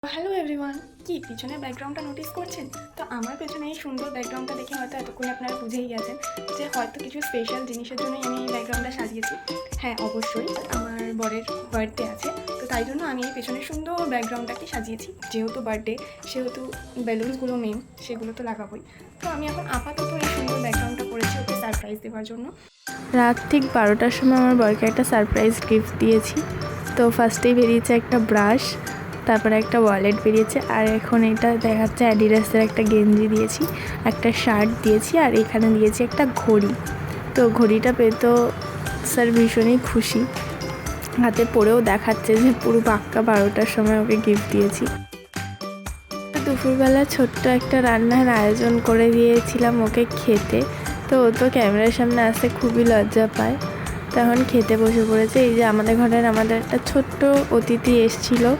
Hello everyone, কি পিছনের ব্যাকগ্রাউন্ডটা নোটিস করছেন? তো আমার পেছনে এই সুন্দর ব্যাকগ্রাউন্ডটা দেখে হয়তো এতক্ষণে আপনারা বুঝেই গেছেন যে হয়তো কিছু স্পেশাল জিনিসের জন্যই আমি এই ব্যাকগ্রাউন্ডটা সাজিয়েছি। হ্যাঁ, অবশ্যই আমার বরের বার্থডে আছে, তো তাই জন্য আমি এই পেছনের সুন্দর ব্যাকগ্রাউন্ডটাকে সাজিয়েছি। যেহেতু বার্থডে, সেহেতু বেলুনসগুলো মেন, সেগুলো তো লাগাবোই। তো আমি এখন আপাতত এই সুন্দর ব্যাকগ্রাউন্ডটা করেছি ওকে সারপ্রাইজ দেওয়ার জন্য। রাত ঠিক 12টার সময় আমার বরকে একটা সারপ্রাইজ গিফট দিয়েছি। তো ফার্স্টেই বেরিয়েছে একটা ব্রাশ, তারপরে একটা ওয়ালেট বেরিয়েছে, আর এখন এটা দেখাচ্ছে অ্যাডিডাসের একটা গেঞ্জি দিয়েছি, একটা শার্ট দিয়েছি, আর এখানে দিয়েছি একটা ঘড়ি। তো ঘড়িটা পেয়ে তো স্যার ভীষণই খুশি, হাতে পরেও দেখাচ্ছে যে পুরো পাক্কা 12টার সময় ওকে গিফট দিয়েছি। দুপুরবেলা ছোট্ট একটা রান্নার আয়োজন করে দিয়েছিলাম ওকে খেতে। তো ও তো ক্যামেরার সামনে আসতে খুবই লজ্জা পায়, তখন খেতে বসে পড়েছে। এই যে আমাদের একটা ছোট্ট অতিথি এসেছিলো,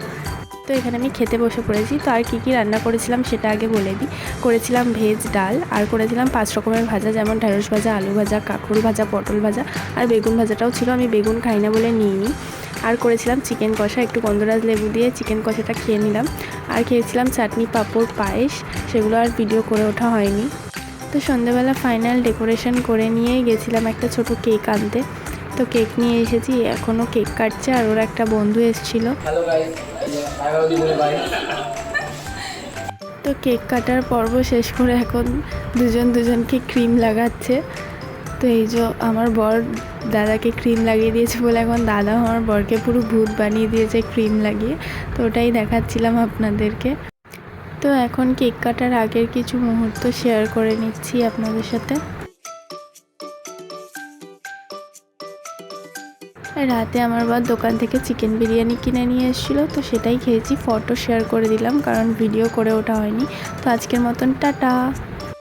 তো এখানে আমি খেতে বসে পড়েছি। তো আর কী রান্না করেছিলাম সেটা আগে বলে দিই। করেছিলাম ভেজ ডাল, আর করেছিলাম 5 রকমের ভাজা, যেমন ঢেঁড়স ভাজা, আলু ভাজা, কাঁকরোল ভাজা, পটল ভাজা, আর বেগুন ভাজাটাও ছিল, আমি বেগুন খাই না বলে নিইনি। আর করেছিলাম চিকেন কষা, একটু গন্ধরাজ লেবু দিয়ে চিকেন কষাটা খেয়ে নিলাম। আর খেয়েছিলাম চাটনি, পাঁপড়, পায়েস, সেগুলো আর ভিডিও করে ওঠা হয়নি। তো সন্ধ্যেবেলা ফাইনাল ডেকোরেশন করে নিয়ে গেছিলাম একটা ছোট কেক আনতে। তো কেক নিয়ে এসেছি, এখনও কেক কাটছে, আর ওর একটা বন্ধু এসেছিলো। তো কেক কাটার পর্ব শেষ করে এখন দুজনকে ক্রিম লাগাচ্ছে। তো এই যে আমার বর দাদাকে ক্রিম লাগিয়ে দিয়েছে বলে এখন দাদা আমার বরকে পুরো ভূত বানিয়ে দিয়েছে ক্রিম লাগিয়ে। তো ওটাই দেখাচ্ছিলাম আপনাদেরকে। তো এখন কেক কাটার আগের কিছু মুহূর্ত শেয়ার করে নিচ্ছি আপনাদের সাথে। রাতে আমার বর দোকান থেকে চিকেন বিরিয়ানি কিনে নিয়ে এসেছিলো, তো সেটাই খেয়েছি। ফটো শেয়ার করে দিলাম কারণ ভিডিও করে ওঠা হয়নি। তো আজকের মতন টাটা।